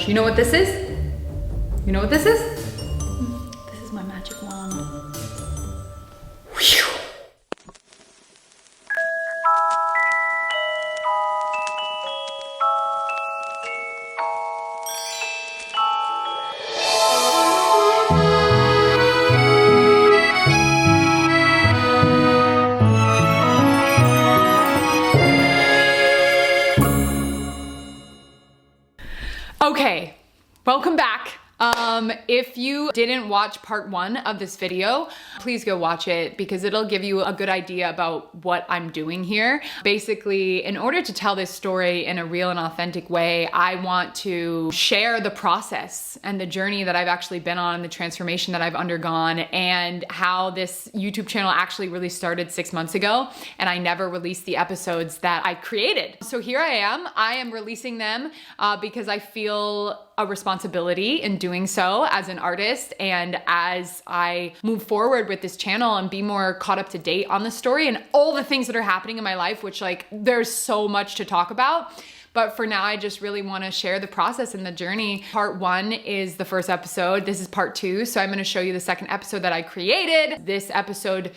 You know what this is? You know what this is? This is my magic wand. Whew. Okay, welcome back. If you didn't watch part 1 of this video, please go watch it because it'll give you a good idea about what I'm doing here. Basically, in order to tell this story in a real and authentic way, I want to share the process and the journey that I've actually been on, the transformation that I've undergone, and how this YouTube channel actually really started 6 months ago, and I never released the episodes that I created. So here I am releasing them because I feel a responsibility in doing so as an artist, and as I move forward with this channel and be more caught up to date on the story and all the things that are happening in my life, which like there's so much to talk about. But for now, I just really want to share the process and the journey. Part 1 is the first episode. This is part 2. So I'm going to show you the second episode that I created. This episode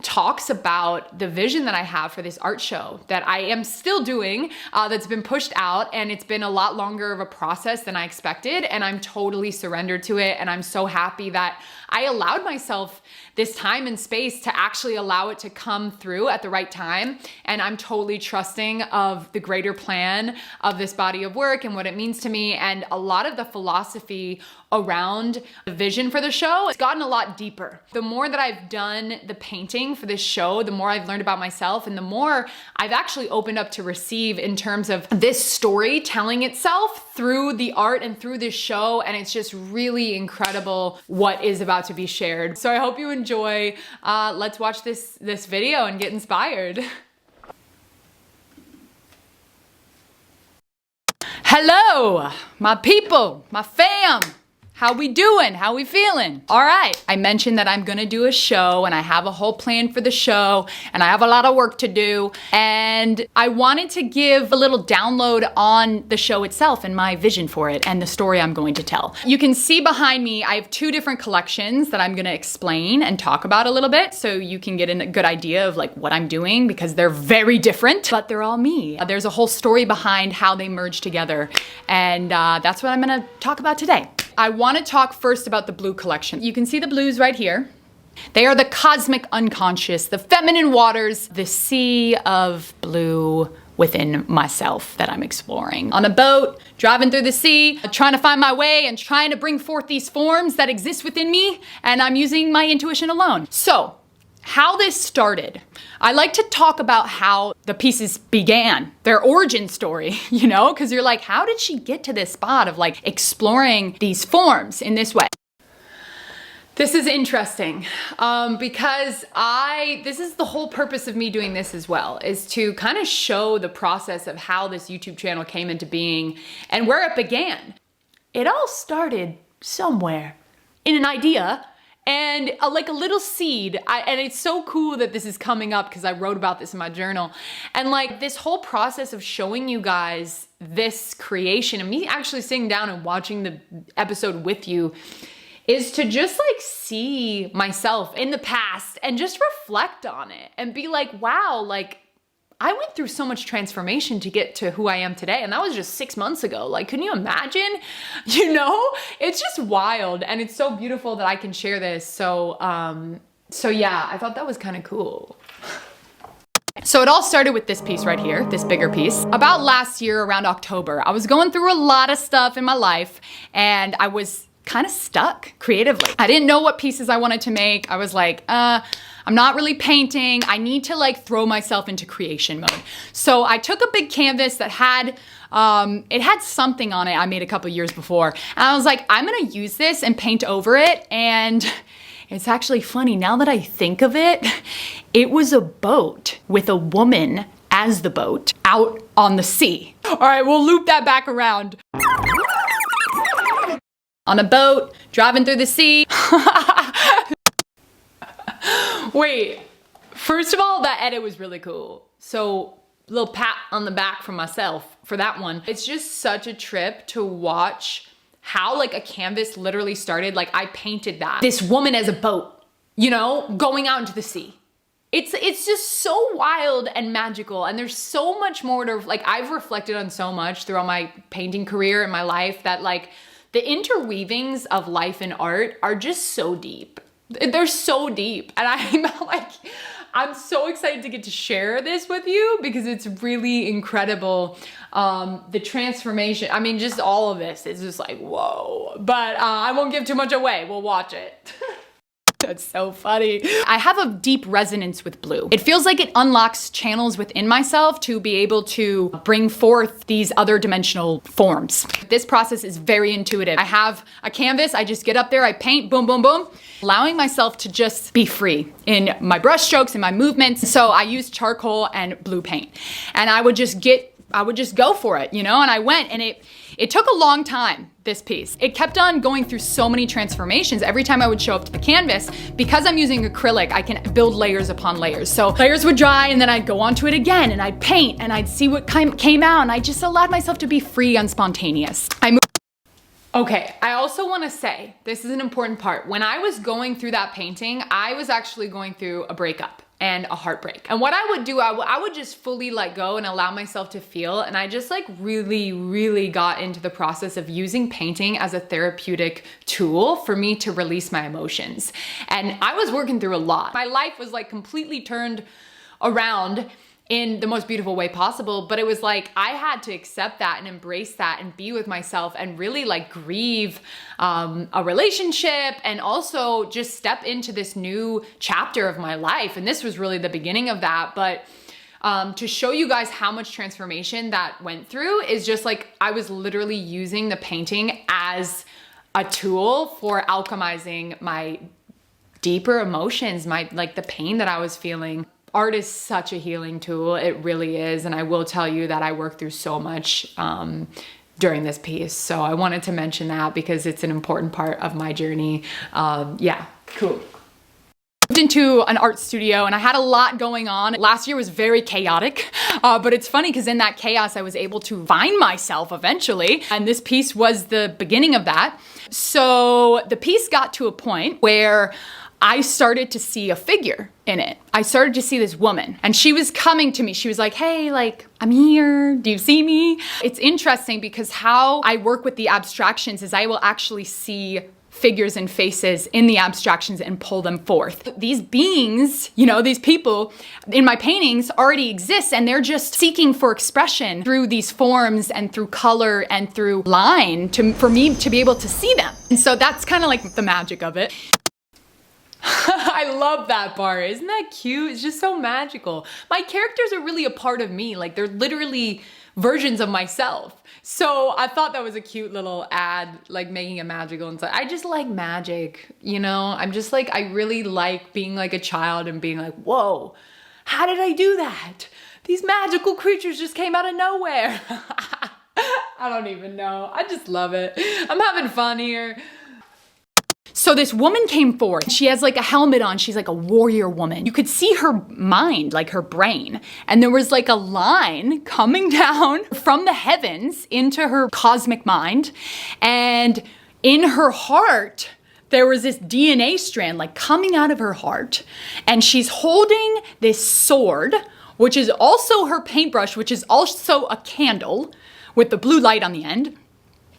talks about the vision that I have for this art show that I am still doing, that's been pushed out, and it's been a lot longer of a process than I expected, and I'm totally surrendered to it, and I'm so happy that I allowed myself this time and space to actually allow it to come through at the right time, and I'm totally trusting of the greater plan of this body of work and what it means to me, and a lot of the philosophy around the vision for the show. It's gotten a lot deeper. The more that I've done the painting for this show, the more I've learned about myself, and the more I've actually opened up to receive in terms of this story telling itself through the art and through this show, and it's just really incredible what is about to be shared. So I hope you enjoy. Let's watch this video and get inspired. Hello, my people, my fam. How we doing? How we feeling? All right, I mentioned that I'm gonna do a show, and I have a whole plan for the show, and I have a lot of work to do, and I wanted to give a little download on the show itself and my vision for it and the story I'm going to tell. You can see behind me, I have 2 different collections that I'm gonna explain and talk about a little bit, so you can get a good idea of like what I'm doing, because they're very different, but they're all me. There's a whole story behind how they merge together, and that's what I'm gonna talk about today. I want to talk first about the blue collection. You can see the blues right here. They are the cosmic unconscious, the feminine waters, the sea of blue within myself that I'm exploring. On a boat, driving through the sea, trying to find my way and trying to bring forth these forms that exist within me, and I'm using my intuition alone. So, how this started. I like to talk about how the pieces began, their origin story, you know, because you're like, how did she get to this spot of like exploring these forms in this way? This is interesting because this is the whole purpose of me doing this as well, is to kind of show the process of how this YouTube channel came into being and where it began. It all started somewhere in an idea, and like a little seed. And it's so cool that this is coming up because I wrote about this in my journal. And like this whole process of showing you guys this creation and me actually sitting down and watching the episode with you is to just like see myself in the past and just reflect on it and be like, wow, like I went through so much transformation to get to who I am today. And that was just 6 months ago. Like, can you imagine? You know, it's just wild. And it's so beautiful that I can share this. So yeah, I thought that was kind of cool. So it all started with this piece right here, this bigger piece. About last year, around October, I was going through a lot of stuff in my life, and I was kind of stuck creatively. I didn't know what pieces I wanted to make. I was like, I'm not really painting. I need to like throw myself into creation mode. So I took a big canvas that had, it had something on it I made a couple years before. And I was like, I'm gonna use this and paint over it. And it's actually funny, now that I think of it, it was a boat with a woman as the boat out on the sea. All right, we'll loop that back around. On a boat, driving through the sea. Wait, first of all, that edit was really cool. So, little pat on the back from myself for that one. It's just such a trip to watch how like a canvas literally started. Like I painted that. This woman as a boat, you know, going out into the sea. It's just so wild and magical. And there's so much more to, like, I've reflected on so much throughout my painting career and my life that like the interweavings of life and art are just so deep. They're so deep. And I'm so excited to get to share this with you because it's really incredible. The transformation, I mean, just all of this is just like, whoa. But I won't give too much away. We'll watch it. That's so funny. I have a deep resonance with blue. It feels like it unlocks channels within myself to be able to bring forth these other dimensional forms. This process is very intuitive. I have a canvas, I just get up there, I paint, boom, boom, boom, allowing myself to just be free in my brush strokes and my movements. So I use charcoal and blue paint, and I would just go for it, you know? And I went, and it took a long time, this piece. It kept on going through so many transformations every time I would show up to the canvas. Because I'm using acrylic, I can build layers upon layers. So layers would dry, and then I'd go onto it again, and I'd paint, and I'd see what came out, and I just allowed myself to be free and spontaneous. Okay, I also wanna say, this is an important part. When I was going through that painting, I was actually going through a breakup and a heartbreak. And what I would do, I would just fully let go and allow myself to feel. And I just like really got into the process of using painting as a therapeutic tool for me to release my emotions. And I was working through a lot. My life was like completely turned around in the most beautiful way possible. But it was like, I had to accept that and embrace that and be with myself and really like grieve a relationship, and also just step into this new chapter of my life. And this was really the beginning of that. But to show you guys how much transformation that went through is just like, I was literally using the painting as a tool for alchemizing my deeper emotions, like the pain that I was feeling. Art is such a healing tool. It really is. And I will tell you that I worked through so much during this piece. So I wanted to mention that because it's an important part of my journey. Yeah, cool. Moved into an art studio, and I had a lot going on. Last year was very chaotic, but it's funny because in that chaos, I was able to find myself eventually. And this piece was the beginning of that. So the piece got to a point where I started to see a figure in it. I started to see this woman, and she was coming to me. She was like, hey, like, I'm here. Do you see me? It's interesting because how I work with the abstractions is I will actually see figures and faces in the abstractions and pull them forth. These beings, you know, these people in my paintings already exist, and they're just seeking for expression through these forms and through color and through line for me to be able to see them. And so that's kind of like the magic of it. I love that part. Isn't that cute? It's just so magical. My characters are really a part of me. Like, they're literally versions of myself. So I thought that was a cute little ad, like making it magical and stuff. I just like magic, you know? I'm just like, I really like being like a child and being like, whoa, how did I do that? These magical creatures just came out of nowhere. I don't even know. I just love it. I'm having fun here. So this woman came forward. She has like a helmet on. She's like a warrior woman. You could see her mind, like her brain. And there was like a line coming down from the heavens into her cosmic mind. And in her heart, there was this DNA strand like coming out of her heart. And she's holding this sword, which is also her paintbrush, which is also a candle with the blue light on the end.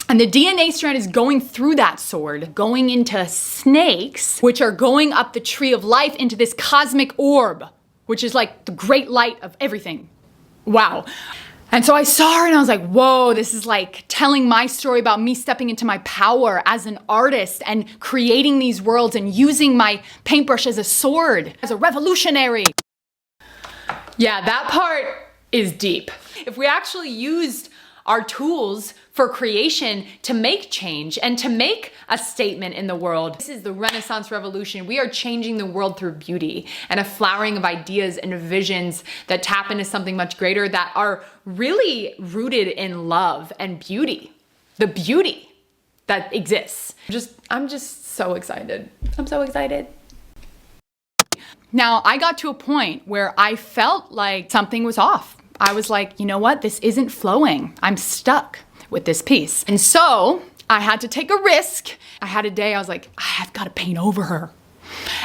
And the DNA strand is going through that sword, going into snakes, which are going up the tree of life into this cosmic orb, which is like the great light of everything. Wow. And so I saw her and I was like, whoa, this is like telling my story about me stepping into my power as an artist and creating these worlds and using my paintbrush as a sword, as a revolutionary. Yeah, that part is deep. If we actually used our tools for creation to make change and to make a statement in the world. This is the Renaissance Revolution. We are changing the world through beauty and a flowering of ideas and visions that tap into something much greater, that are really rooted in love and beauty. The beauty that exists. I'm just so excited. I'm so excited. Now, I got to a point where I felt like something was off. I was like, you know what? This isn't flowing. I'm stuck with this piece. And so I had to take a risk. I had a day, I was like, I've got to paint over her.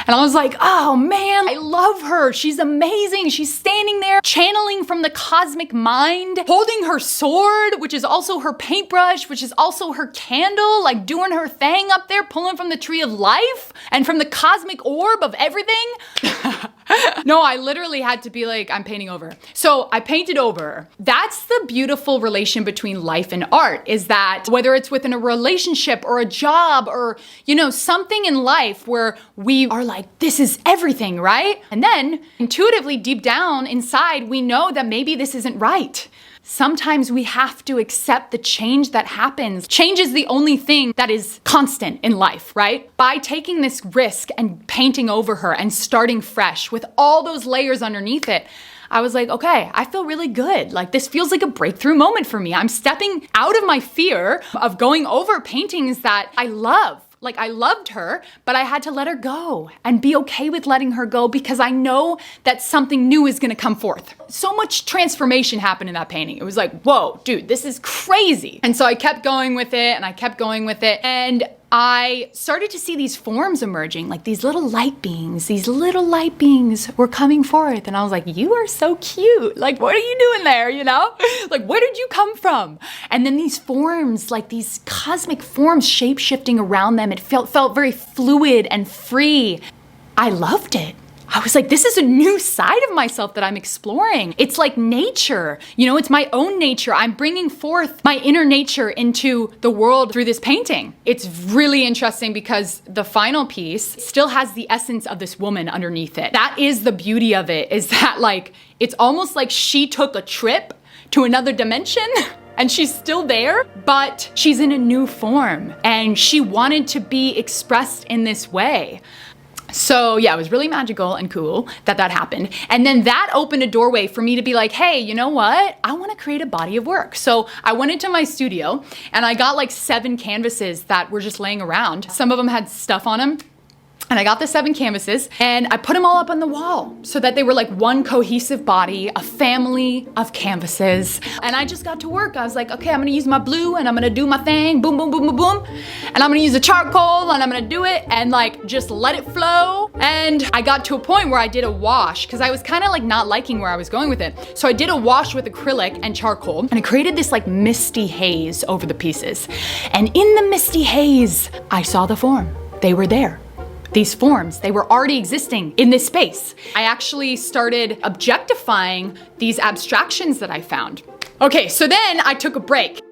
And I was like, oh man, I love her. She's amazing. She's standing there channeling from the cosmic mind, holding her sword, which is also her paintbrush, which is also her candle, like doing her thing up there, pulling from the tree of life and from the cosmic orb of everything. No, I literally had to be like, I'm painting over. So I painted over. That's the beautiful relation between life and art, is that whether it's within a relationship or a job or, you know, something in life where we are like, this is everything, right? And then intuitively deep down inside, we know that maybe this isn't right. Sometimes we have to accept the change that happens. Change is the only thing that is constant in life, right? By taking this risk and painting over her and starting fresh with all those layers underneath it, I was like, okay, I feel really good. Like this feels like a breakthrough moment for me. I'm stepping out of my fear of going over paintings that I love. Like I loved her, but I had to let her go and be okay with letting her go because I know that something new is gonna come forth. So much transformation happened in that painting. It was like, whoa, dude, this is crazy. And so I kept going with it and I kept going with it. And I started to see these forms emerging, like these little light beings were coming forth. And I was like, you are so cute. Like, what are you doing there, you know? Like, where did you come from? And then these forms, like these cosmic forms shape-shifting around them, it felt very fluid and free. I loved it. I was like, this is a new side of myself that I'm exploring. It's like nature, you know, it's my own nature. I'm bringing forth my inner nature into the world through this painting. It's really interesting because the final piece still has the essence of this woman underneath it. That is the beauty of it, is that like, it's almost like she took a trip to another dimension. And she's still there, but she's in a new form and she wanted to be expressed in this way. So yeah, it was really magical and cool that happened. And then that opened a doorway for me to be like, hey, you know what? I want to create a body of work. So I went into my studio and I got like 7 canvases that were just laying around. Some of them had stuff on them. And I got the 7 canvases and I put them all up on the wall so that they were like one cohesive body, a family of canvases. And I just got to work. I was like, okay, I'm gonna use my blue and I'm gonna do my thing, boom, boom, boom, boom, boom. And I'm gonna use the charcoal and I'm gonna do it and like just let it flow. And I got to a point where I did a wash because I was kind of like not liking where I was going with it. So I did a wash with acrylic and charcoal and it created this like misty haze over the pieces. And in the misty haze, I saw the form. They were there. These forms, they were already existing in this space. I actually started objectifying these abstractions that I found. Okay, so then I took a break.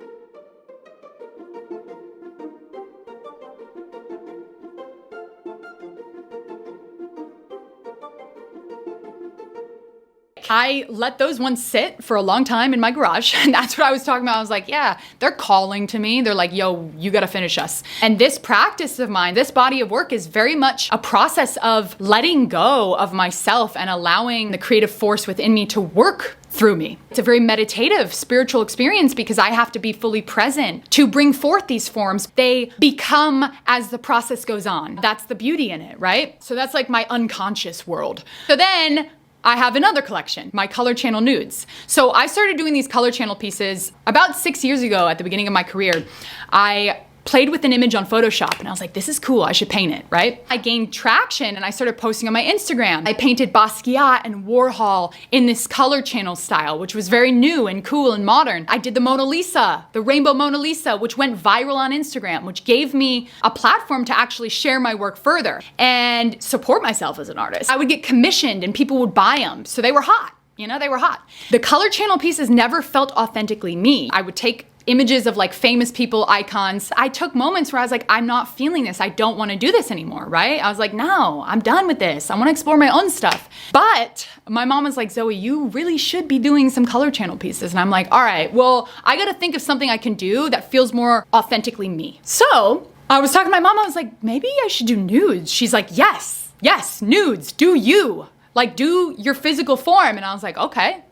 I let those ones sit for a long time in my garage. And that's what I was talking about. I was like, yeah, they're calling to me. They're like, yo, you gotta finish us. And this practice of mine, this body of work is very much a process of letting go of myself and allowing the creative force within me to work through me. It's a very meditative, spiritual experience because I have to be fully present to bring forth these forms. They become as the process goes on. That's the beauty in it, right? So that's like my unconscious world. So then I have another collection, my color channel nudes. So I started doing these color channel pieces about 6 years ago at the beginning of my career. I played with an image on Photoshop and I was like, this is cool, I should paint it, right? I gained traction and I started posting on my Instagram. I painted Basquiat and Warhol in this color channel style, which was very new and cool and modern. I did the Mona Lisa, the Rainbow Mona Lisa, which went viral on Instagram, which gave me a platform to actually share my work further and support myself as an artist. I would get commissioned and people would buy them, so they were hot. You know, they were hot. The color channel pieces never felt authentically me. I would take images of like famous people, icons. I took moments where I was like, I'm not feeling this. I don't want to do this anymore, right? I was like, no, I'm done with this. I want to explore my own stuff. But my mom was like, Zoe, you really should be doing some color channel pieces. And I'm like, all right, well, I got to think of something I can do that feels more authentically me. So I was talking to my mom. I was like, maybe I should do nudes. She's like, yes, nudes, do you. Like, do your physical form. And I was like, okay,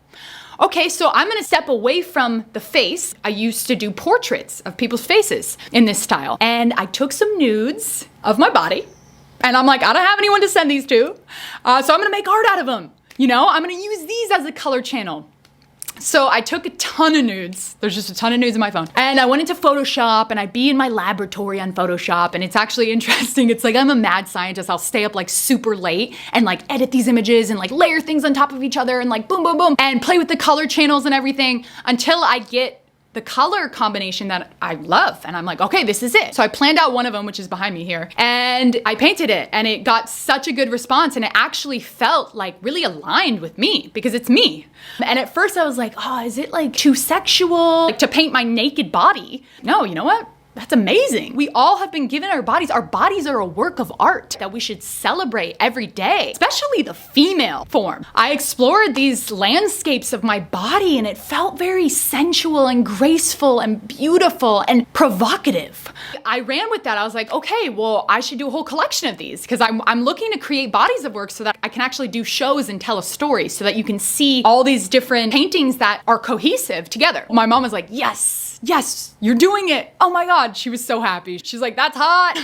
so I'm gonna step away from the face. I used to do portraits of people's faces in this style. And I took some nudes of my body. And I'm like, I don't have anyone to send these to. So I'm gonna make art out of them. You know, I'm gonna use these as a color channel. So I took a ton of nudes. There's just a ton of nudes in my phone. And I went into Photoshop and I'd be in my laboratory on Photoshop, and it's actually interesting. It's like I'm a mad scientist. I'll stay up like super late and like edit these images and like layer things on top of each other and like boom, boom, boom, and play with the color channels and everything until I get the color combination that I love. And I'm like, okay, this is it. So I planned out one of them, which is behind me here, and I painted it, and it got such a good response, and it actually felt like really aligned with me because it's me. And at first I was like, oh, is it like too sexual like to paint my naked body? No, you know what? That's amazing. We all have been given our bodies. Our bodies are a work of art that we should celebrate every day, especially the female form. I explored these landscapes of my body, and it felt very sensual and graceful and beautiful and provocative. I ran with that. I was like, okay, well, I should do a whole collection of these because I'm looking to create bodies of work so that I can actually do shows and tell a story so that you can see all these different paintings that are cohesive together. My mom was like, yes, you're doing it. Oh my God, she was so happy. She's like, that's hot.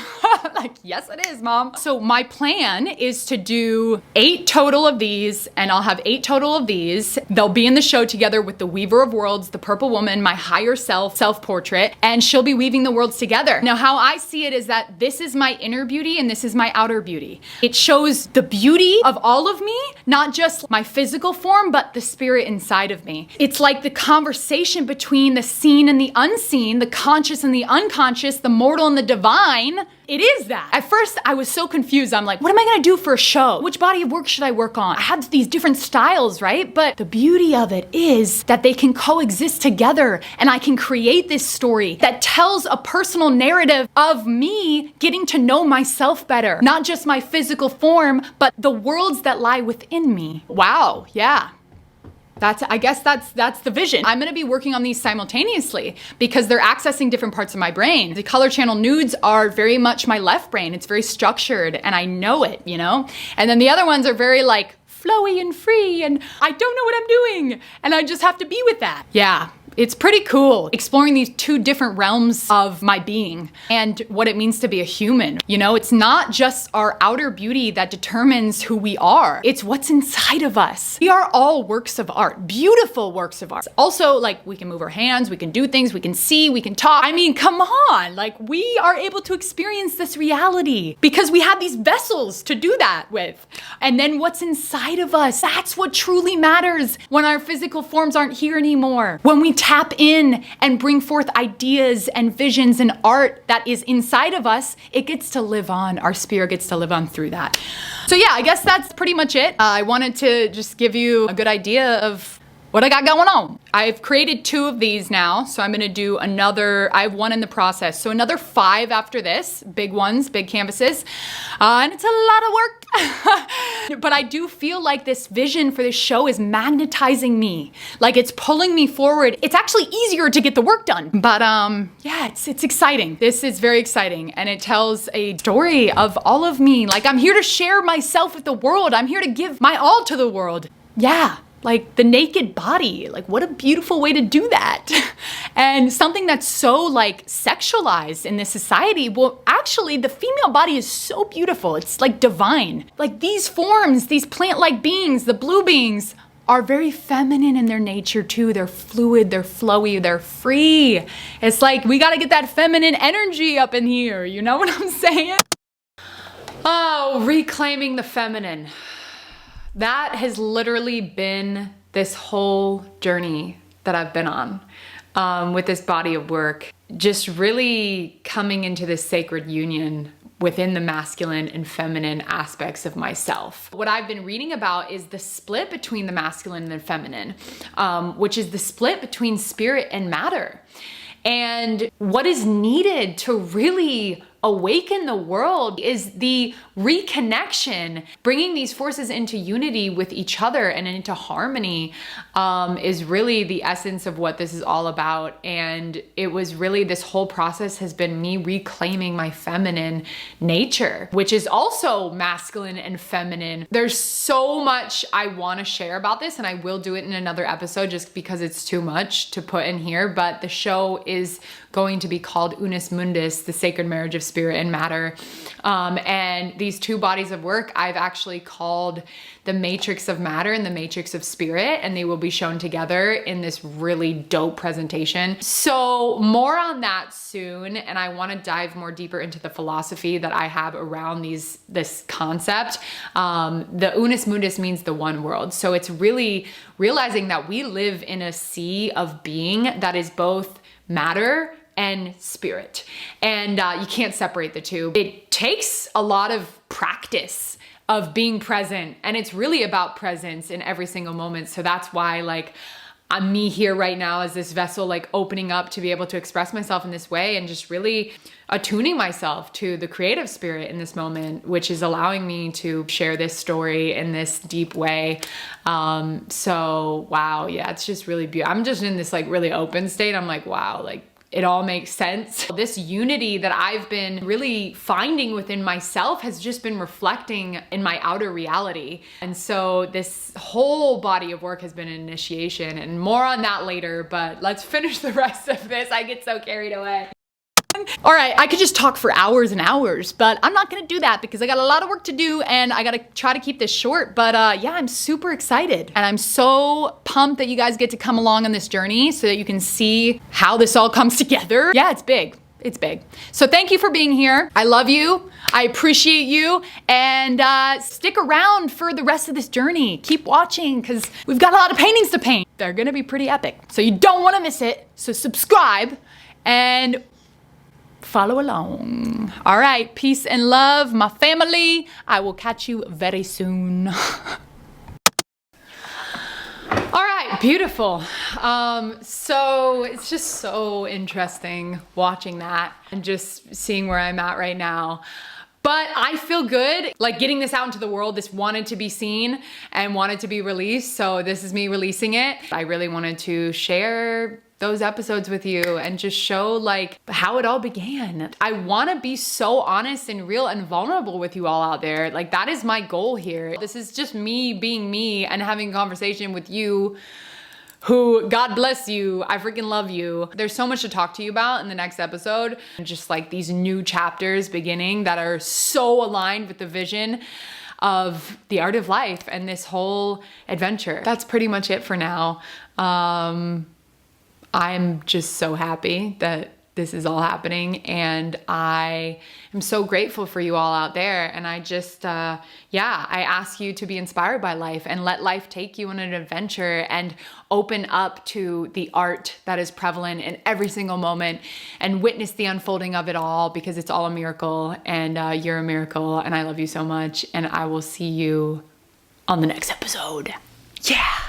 Like, yes, it is, Mom. So my plan is to do 8 total of these, and I'll have 8 total of these. They'll be in the show together with the Weaver of Worlds, the Purple Woman, my higher self-portrait, and she'll be weaving the worlds together. Now, how I see it is that this is my inner beauty and this is my outer beauty. It shows the beauty of all of me, not just my physical form, but the spirit inside of me. It's like the conversation between the seen and the unseen, the conscious and the unconscious, the mortal and the divine. It is that. At first, I was so confused. I'm like, what am I gonna do for a show? Which body of work should I work on? I had these different styles, right? But the beauty of it is that they can coexist together, and I can create this story that tells a personal narrative of me getting to know myself better. Not just my physical form, but the worlds that lie within me. Wow, yeah. I guess that's the vision. I'm gonna be working on these simultaneously because they're accessing different parts of my brain. The color channel nudes are very much my left brain. It's very structured and I know it, you know? And then the other ones are very like flowy and free and I don't know what I'm doing and I just have to be with that. Yeah. It's pretty cool exploring these 2 different realms of my being and what it means to be a human. You know, it's not just our outer beauty that determines who we are. It's what's inside of us. We are all works of art, beautiful works of art. Also, like, we can move our hands, we can do things, we can see, we can talk. I mean, come on, like, we are able to experience this reality because we have these vessels to do that with. And then what's inside of us, that's what truly matters when our physical forms aren't here anymore. When we tap in and bring forth ideas and visions and art that is inside of us, it gets to live on. Our spirit gets to live on through that. So yeah, I guess that's pretty much it. I wanted to just give you a good idea of what I got going on. I've created 2 of these now, so I'm gonna do another, I have 1 in the process. So another 5 after this, big ones, big canvases. And it's a lot of work. But I do feel like this vision for this show is magnetizing me. Like it's pulling me forward. It's actually easier to get the work done. But yeah, it's exciting. This is very exciting. And it tells a story of all of me. Like I'm here to share myself with the world. I'm here to give my all to the world. Yeah. Like the naked body, like what a beautiful way to do that. And something that's so like sexualized in this society, well, actually the female body is so beautiful. It's like divine. Like these forms, these plant-like beings, the blue beings, are very feminine in their nature too. They're fluid, they're flowy, they're free. It's like we gotta get that feminine energy up in here, you know what I'm saying? Oh, reclaiming the feminine. That has literally been this whole journey that I've been on with this body of work. Just really coming into this sacred union within the masculine and feminine aspects of myself. What I've been reading about is the split between the masculine and the feminine, which is the split between spirit and matter. And what is needed to really awaken the world is the reconnection, bringing these forces into unity with each other and into harmony is really the essence of what this is all about. And it was really, this whole process has been me reclaiming my feminine nature, which is also masculine and feminine. There's so much I want to share about this, and I will do it in another episode just because it's too much to put in here, but the show is going to be called Unus Mundus, the sacred marriage of spirit and matter. And these two bodies of work I've actually called the matrix of matter and the matrix of spirit, and they will be shown together in this really dope presentation. So more on that soon, and I want to dive more deeper into the philosophy that I have around this concept. The Unus Mundus means the one world. So it's really realizing that we live in a sea of being that is both matter and spirit, and you can't separate the two. It takes a lot of practice of being present, and it's really about presence in every single moment. So that's why, like, I'm me here right now as this vessel, like opening up to be able to express myself in this way, and just really attuning myself to the creative spirit in this moment, which is allowing me to share this story in this deep way. So wow, yeah, it's just really beautiful. I'm just in this like really open state. I'm like, wow, like it all makes sense. This unity that I've been really finding within myself has just been reflecting in my outer reality. And so this whole body of work has been an initiation, and more on that later, but let's finish the rest of this. I get so carried away. All right, I could just talk for hours and hours, but I'm not gonna do that because I got a lot of work to do and I gotta try to keep this short. But yeah, I'm super excited, and I'm so pumped that you guys get to come along on this journey so that you can see how this all comes together. Yeah, it's big. It's big. So thank you for being here. I love you. I appreciate you. And stick around for the rest of this journey. Keep watching because we've got a lot of paintings to paint. They're gonna be pretty epic. So you don't wanna miss it. So subscribe and follow along. All right, peace and love, my family. I will catch you very soon. All right, beautiful. So it's just so interesting watching that and just seeing where I'm at right now. But I feel good, like getting this out into the world. This wanted to be seen and wanted to be released. So this is me releasing it. I really wanted to share those episodes with you and just show like how it all began. I want to be so honest and real and vulnerable with you all out there. Like that is my goal here. This is just me being me and having a conversation with you who, God bless you, I freaking love you. There's so much to talk to you about in the next episode. Just like these new chapters beginning that are so aligned with the vision of the art of life and this whole adventure. That's pretty much it for now. I'm just so happy that this is all happening, and I am so grateful for you all out there. And I just, yeah, I ask you to be inspired by life and let life take you on an adventure and open up to the art that is prevalent in every single moment and witness the unfolding of it all, because it's all a miracle, and you're a miracle, and I love you so much, and I will see you on the next episode. Yeah.